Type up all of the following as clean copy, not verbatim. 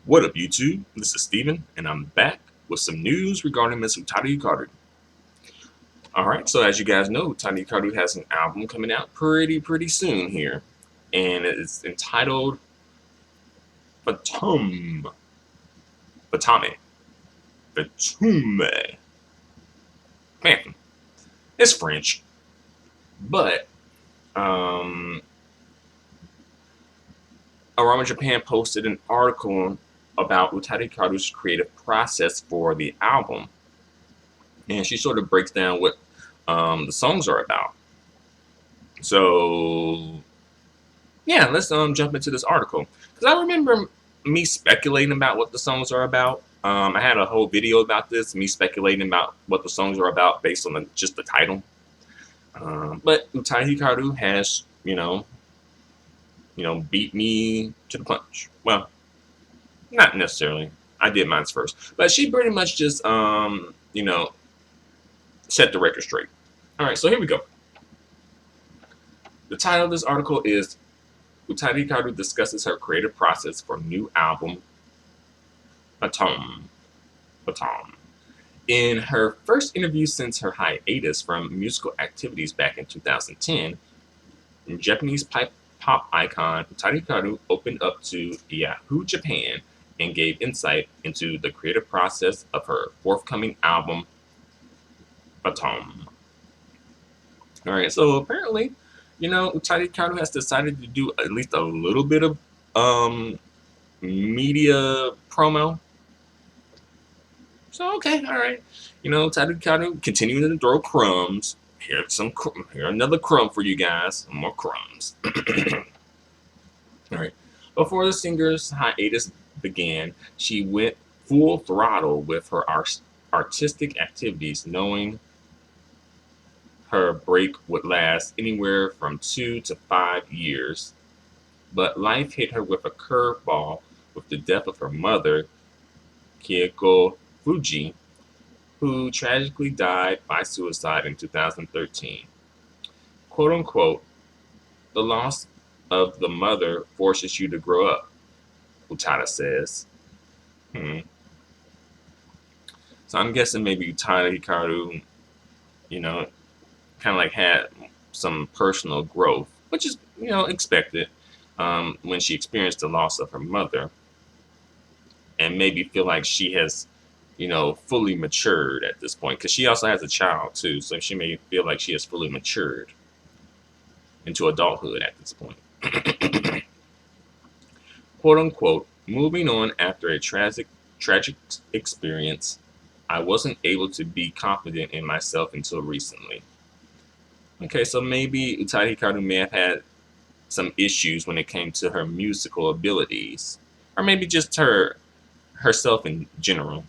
What up, YouTube? This is Steven, and I'm back with some news regarding Miss Utada Hikaru. Alright, so as you guys know, Utada Hikaru has an album coming out pretty soon here, and it's entitled Fantôme. Fatame. Fantôme. Man, it's French, but um, Arama Japan posted an article about Utada Hikaru's creative process for the album, and she sort of breaks down what the songs are about. So yeah, let's jump into this article because I remember me speculating about what the songs are about. I had a whole video about this, me speculating about what the songs are about based on just the title. But Utada Hikaru has, beat me to the punch. Well, not necessarily. I did mine first, but she pretty much just, set the record straight. All right, so here we go. The title of this article is Utada Hikaru discusses her creative process for new album, Fantôme. In her first interview since her hiatus from musical activities back in 2010, Japanese pop icon Utada Hikaru opened up to Yahoo Japan and gave insight into the creative process of her forthcoming album, Fantôme. All right, so apparently, Utada Hikaru has decided to do at least a little bit of media promo. So okay, all right, Utada Hikaru continuing to throw crumbs. Here another crumb for you guys. Some more crumbs. All right. Before the singer's hiatus began, she went full throttle with her artistic activities, knowing her break would last anywhere from 2 to 5 years. But life hit her with a curveball with the death of her mother, Keiko Fuji, who tragically died by suicide in 2013. Quote unquote, the loss of the mother forces you to grow up, Utada says. So I'm guessing maybe Utada Hikaru, kind of like had some personal growth, which is, expected when she experienced the loss of her mother, and maybe feel like she has, fully matured at this point, because she also has a child too, so she may feel like she has fully matured into adulthood at this point. Quote unquote, moving on after a tragic experience, I wasn't able to be confident in myself until recently. Okay, so maybe Utada Hikaru may have had some issues when it came to her musical abilities, or maybe just herself in general.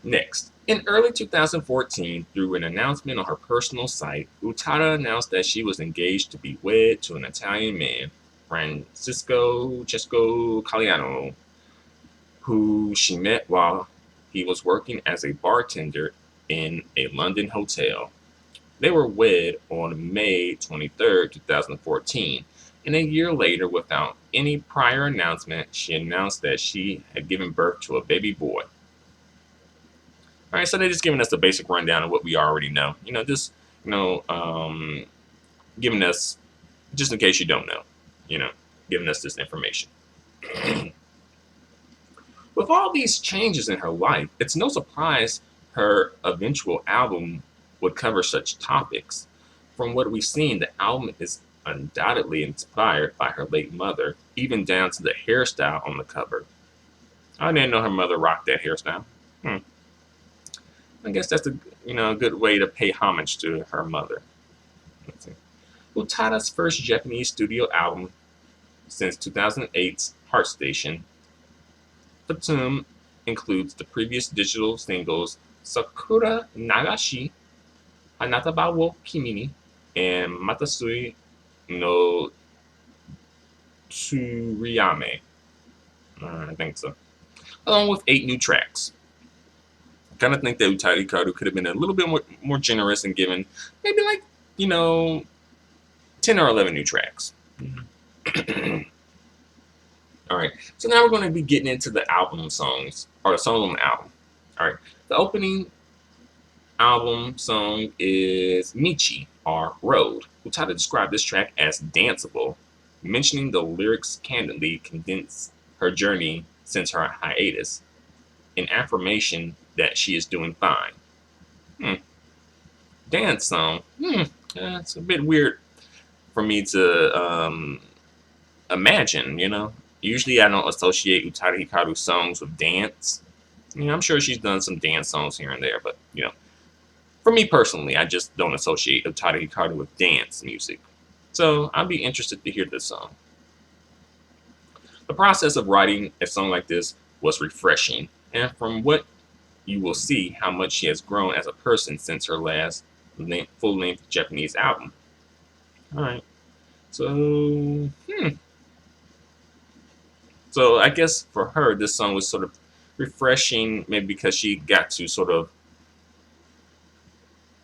Next, in early 2014, through an announcement on her personal site, Utada announced that she was engaged to be wed to an Italian man, Francesco Caliano, who she met while he was working as a bartender in a London hotel. They were wed on May 23, 2014, and a year later, without any prior announcement, she announced that she had given birth to a baby boy. All right, so they're just giving us a basic rundown of what we already know. Giving us, just in case you don't know, giving us this information. With all these changes in her life, it's no surprise her eventual album would cover such topics. From what we've seen, the album is undoubtedly inspired by her late mother, even down to the hairstyle on the cover. I didn't know her mother rocked that hairstyle. I guess that's a good way to pay homage to her mother. Let's see. Utada's first Japanese studio album since 2008's Heart Station, Fantôme, includes the previous digital singles Sakura Nagashi, Hanataba wo Kimi ni, and Matasui no Tsuriyame. I think so. Along with 8 new tracks. I kind of think that Utada Hikaru could have been a little bit more generous and given maybe 10 or 11 new tracks. Alright, so now we're going to be getting into the album songs, or the songs on the album. Alright, the opening album song is Michi, or Road. Utada described this track as danceable, mentioning the lyrics candidly condense her journey since her hiatus, an affirmation that she is doing fine. Dance song. It's a bit weird for me to imagine, you know. Usually I don't associate Utada Hikaru songs with dance. You know, I'm sure she's done some dance songs here and there, but, you know, for me personally, I just don't associate Utada Hikaru with dance music. So I'd be interested to hear this song. The process of writing a song like this was refreshing, and from what you will see how much she has grown as a person since her last full-length Japanese album. Alright, so, So I guess for her, this song was sort of refreshing, maybe because she got to sort of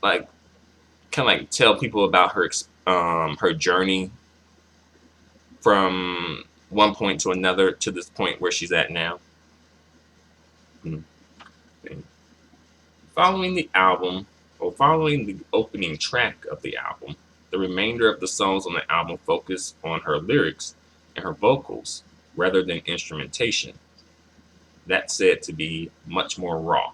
like kind of like tell people about her journey from one point to another to this point where she's at now. Following the album, or following the opening track of the album, the remainder of the songs on the album focus on her lyrics and her vocals rather than instrumentation. That's said to be much more raw.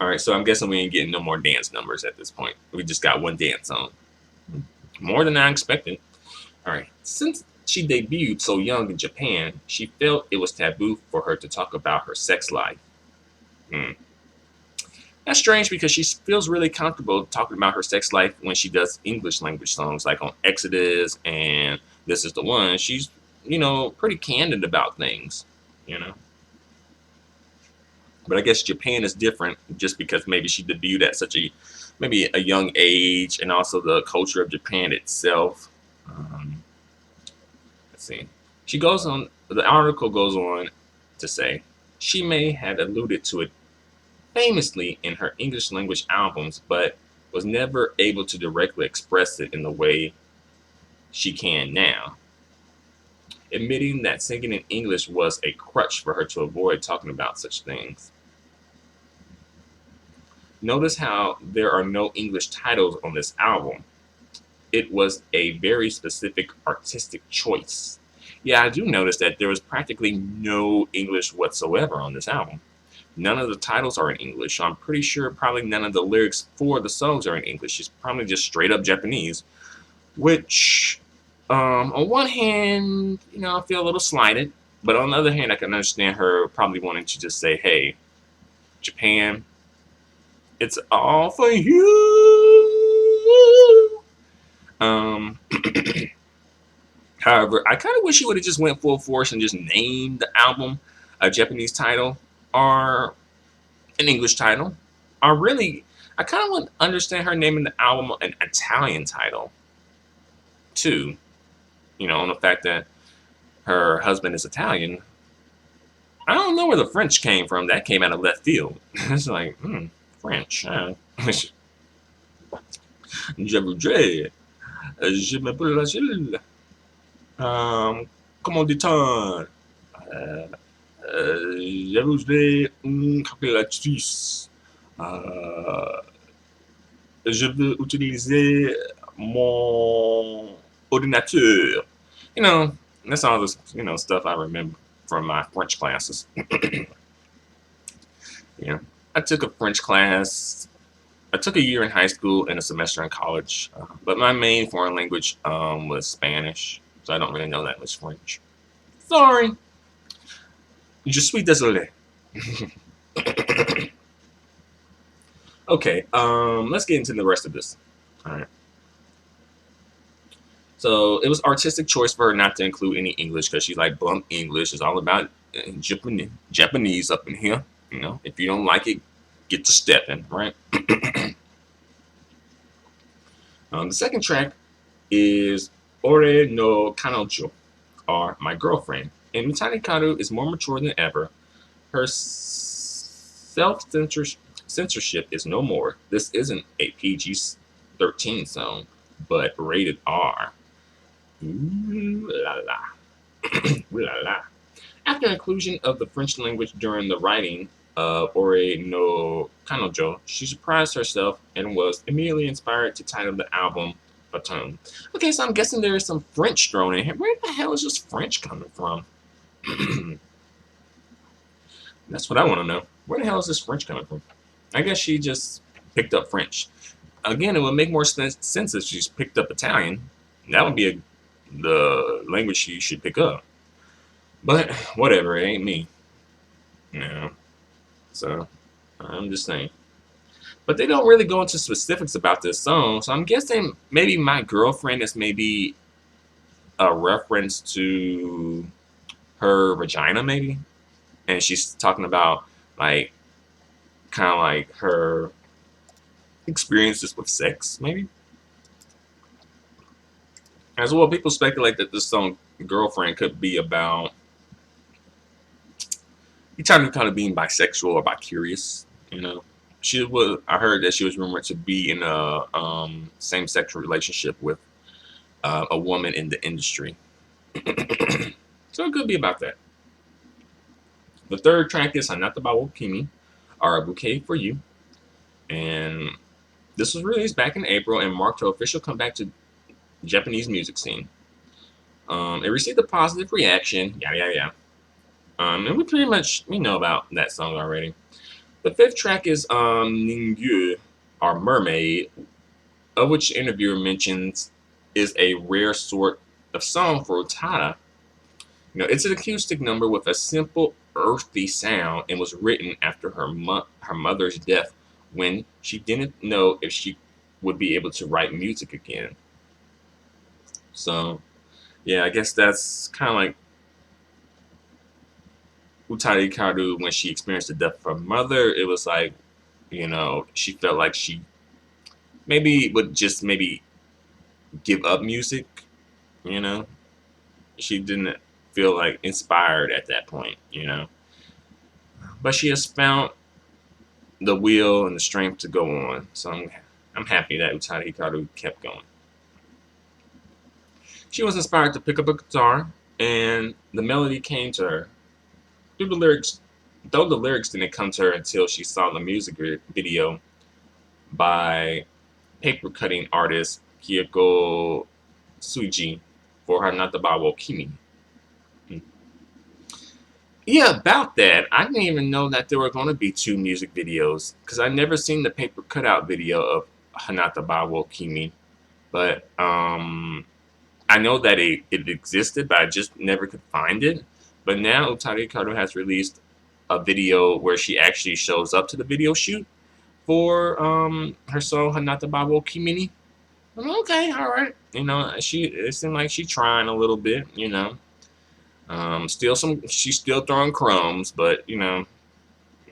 Alright, so I'm guessing we ain't getting no more dance numbers at this point. We just got one dance song. More than I expected. Alright, since she debuted so young in Japan, she felt it was taboo for her to talk about her sex life. That's strange because she feels really comfortable talking about her sex life when she does English language songs like on Exodus and This Is the One. She's, you know, pretty candid about things, you know. But I guess Japan is different just because maybe she debuted at such a young age, and also the culture of Japan itself. Let's see. She goes on. The article goes on to say she may have alluded to it famously in her English language albums, but was never able to directly express it in the way she can now, admitting that singing in English was a crutch for her to avoid talking about such things. Notice how there are no English titles on this album. It was a very specific artistic choice. Yeah, I do notice that there was practically no English whatsoever on this album. None of the titles are in English, so I'm pretty sure probably none of the lyrics for the songs are in English. It's probably just straight up Japanese, which, on one hand, you know, I feel a little slighted, but on the other hand, I can understand her probably wanting to just say, hey, Japan, it's all for you. However, I kind of wish she would have just went full force and just named the album a Japanese title or an English title. Or really, I kind of want to understand her naming the album an Italian title, too. You know, on the fact that her husband is Italian. I don't know where the French came from. That came out of left field. It's like, French. Je voudrais. Je m'appelle Rachel. Comment dit-on? Je voudrais une calculatrice. Je veux utiliser mon ordinateur. You know, that's all this, you know, stuff I remember from my French classes. Yeah, I took a French class. I took a year in high school and a semester in college, but my main foreign language was Spanish, so I don't really know that much French. Sorry. Je suis désolé. Okay, let's get into the rest of this. All right. So it was artistic choice for her not to include any English because she's like, bump English. It's all about Japanese up in here. You know, if you don't like it, get to stepping, right? The second track is Ore no Kanojo, or My Girlfriend. And Utada Hikaru is more mature than ever. Her self-censorship is no more. This isn't a PG-13 song, but rated R. Ooh la la. Ooh la la. After inclusion of the French language during the writing of Ore no Kanojo, she surprised herself and was immediately inspired to title the album Fantôme. Okay, so I'm guessing there is some French thrown in here. Where the hell is this French coming from? That's what I want to know. Where the hell is this French coming from? I guess she just picked up French. Again, it would make more sense if she's picked up Italian. That would be the language she should pick up. But whatever, it ain't me. You know. So I'm just saying. But they don't really go into specifics about this song. So I'm guessing maybe My Girlfriend is maybe a reference to her vagina, maybe. And she's talking about like kind of like her experiences with sex, maybe. As well, people speculate that this song "Girlfriend" could be about Utada kind of being bisexual or bi-curious. You know, she was. I heard that she was rumored to be in a same-sex relationship with a woman in the industry. So it could be about that. The third track is "Hanata wa Kimi," or "A Bouquet for You," and this was released back in April and marked her official comeback to Japanese music scene. It received a positive reaction. Yada yada yada. And we pretty much we know about that song already. The fifth track is Ningyu, or Mermaid, of which the interviewer mentions is a rare sort of song for Utada. You know, it's an acoustic number with a simple, earthy sound and was written after her mother's death when she didn't know if she would be able to write music again. So, yeah, I guess that's kind of like Utada Hikaru when she experienced the death of her mother. It was like, you know, she felt like she maybe would just maybe give up music, you know. She didn't feel like inspired at that point, you know. But she has found the will and the strength to go on. So I'm happy that Utada Hikaru kept going. She was inspired to pick up a guitar, and the melody came to her. Through the lyrics, though the lyrics didn't come to her until she saw the music video by paper cutting artist Kyoko Suji for Hanataba wo Kimi. Yeah, about that. I didn't even know that there were going to be two music videos because I never seen the paper cutout video of Hanataba wo Kimi. But I know that it existed, but I just never could find it. But now Utada Hikaru has released a video where she actually shows up to the video shoot for her song Hanataba wo Kimi. I'm like, okay, all right. You know, it seemed like she's trying a little bit, you know. She's still throwing crumbs, but you know,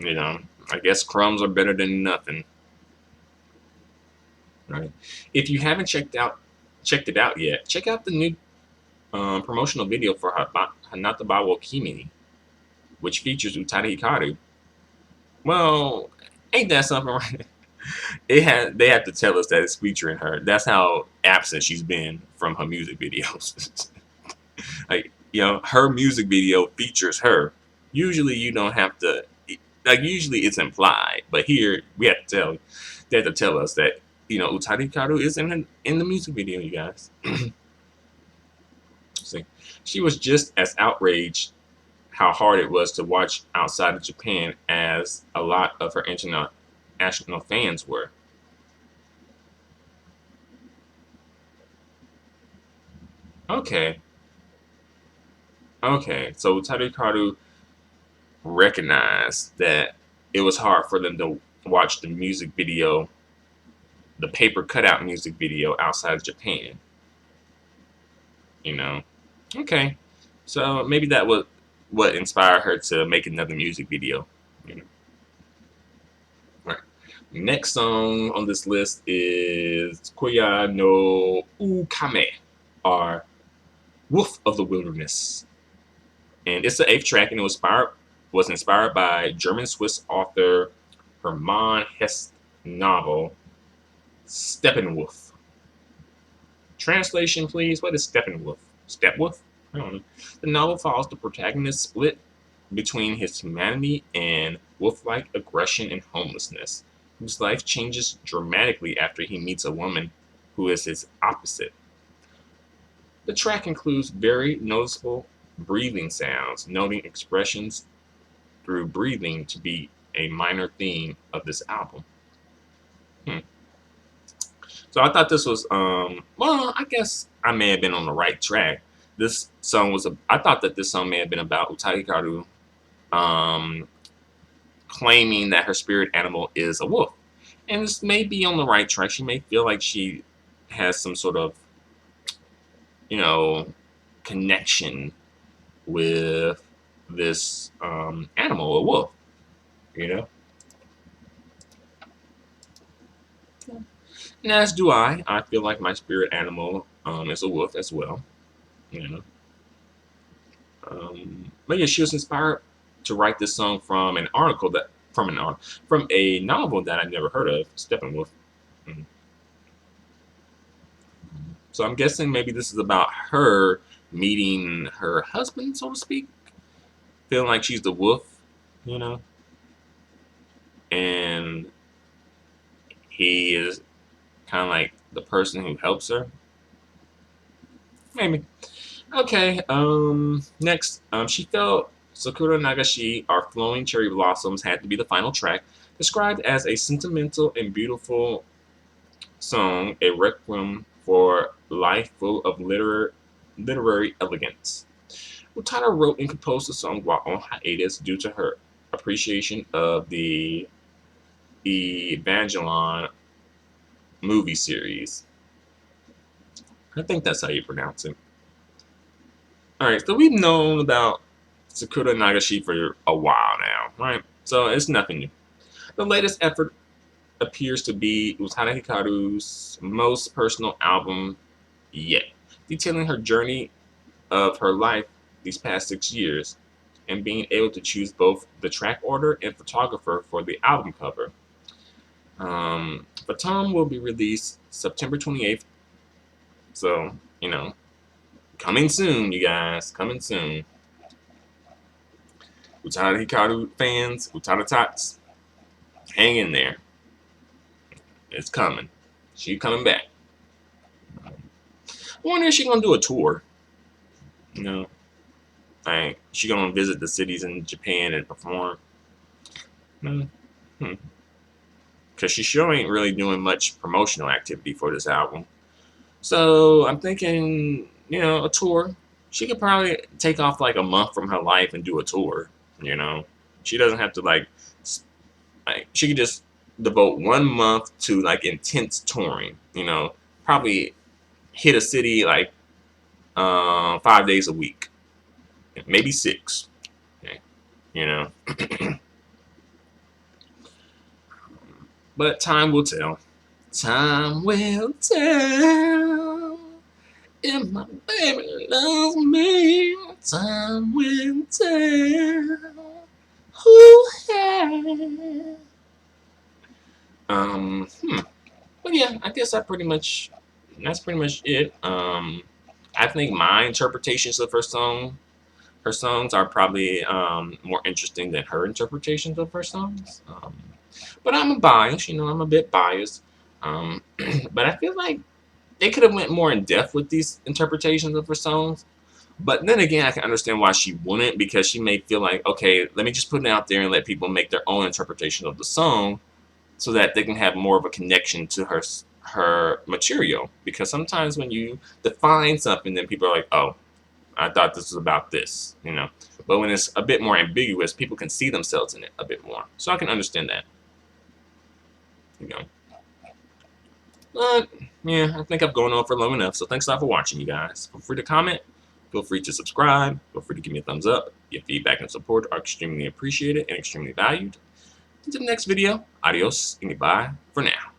I guess crumbs are better than nothing. Right. If you haven't checked it out yet, check out the new promotional video for Hanataba wo Kimi, which features Utada Hikaru. Well, ain't that something, right? They have to tell us that it's featuring her. That's how absent she's been from her music videos. Like, you know, her music video features her. Usually you don't have to, like, usually it's implied, but here they have to tell us that, you know, Utada Hikaru is in the music video, you guys. See, she was just as outraged how hard it was to watch outside of Japan as a lot of her international fans were. Okay, okay. So Utada Hikaru recognized that it was hard for them to watch the music video, the paper cutout music video outside of Japan. You know, okay. So maybe that was what inspired her to make another music video. You know, right. Next song on this list is Koya no Ukame, or Wolf of the Wilderness, and it's the eighth track, and it was inspired by German Swiss author Hermann Hesse novel Steppenwolf. Translation, please. What is Steppenwolf? Stepwolf? I don't know. The novel follows the protagonist's split between his humanity and wolf-like aggression and homelessness, whose life changes dramatically after he meets a woman who is his opposite. The track includes very noticeable breathing sounds, noting expressions through breathing to be a minor theme of this album. So I thought this was, well, I guess I may have been on the right track. This song was, I thought that this song may have been about Utada Hikaru claiming that her spirit animal is a wolf. And this may be on the right track. She may feel like she has some sort of, you know, connection with this animal, a wolf, you know? And as do I. I feel like my spirit animal is a wolf as well, you know? But yeah, she was inspired to write this song from an article that from a novel that I never heard of, Steppenwolf. So I'm guessing maybe this is about her meeting her husband, so to speak, feeling like she's the wolf, you know, and he is kind of like the person who helps her. Maybe. Okay, next, she felt Sakura Nagashi, Our Flowing Cherry Blossoms, had to be the final track, described as a sentimental and beautiful song, a requiem for life full of literary elegance. Utada wrote and composed the song while on hiatus due to her appreciation of the Evangelion movie series. I think that's how you pronounce it. Alright, so we've known about Sakura Nagashi for a while now, right? So it's nothing new. The latest effort appears to be Utada Hikaru's most personal album yet, detailing her journey of her life these past 6 years, and being able to choose both the track order and photographer for the album cover. Fantôme will be released September 28th, so, you know, coming soon, you guys, coming soon. Utada Hikaru fans, Utada Tots, hang in there. It's coming. She's coming back. I wonder if she's gonna do a tour. You know, like she gonna visit the cities in Japan and perform. Because she sure ain't really doing much promotional activity for this album. So I'm thinking, you know, a tour. She could probably take off like a month from her life and do a tour. You know, she doesn't have to like she could just devote 1 month to like intense touring. You know, probably hit a city like 5 days a week, maybe 6. Okay. You know, but time will tell. Time will tell if my baby loves me. Time will tell. Who has? But yeah, I guess that's pretty much it. I think my interpretations of her songs are probably more interesting than her interpretations of her songs. But I'm a bias, you know, I'm a bit biased. But I feel like they could have went more in depth with these interpretations of her songs. But then again, I can understand why she wouldn't, because she may feel like, okay, let me just put it out there and let people make their own interpretation of the song, so that they can have more of a connection to her material. Because sometimes when you define something, then people are like, oh, I thought this was about this, you know. But when it's a bit more ambiguous, people can see themselves in it a bit more. So I can understand that. You know. But yeah, I think I've gone on for long enough. So thanks a lot for watching, you guys. Feel free to comment. Feel free to subscribe. Feel free to give me a thumbs up. Your feedback and support are extremely appreciated and extremely valued. Until the next video, adios and goodbye for now.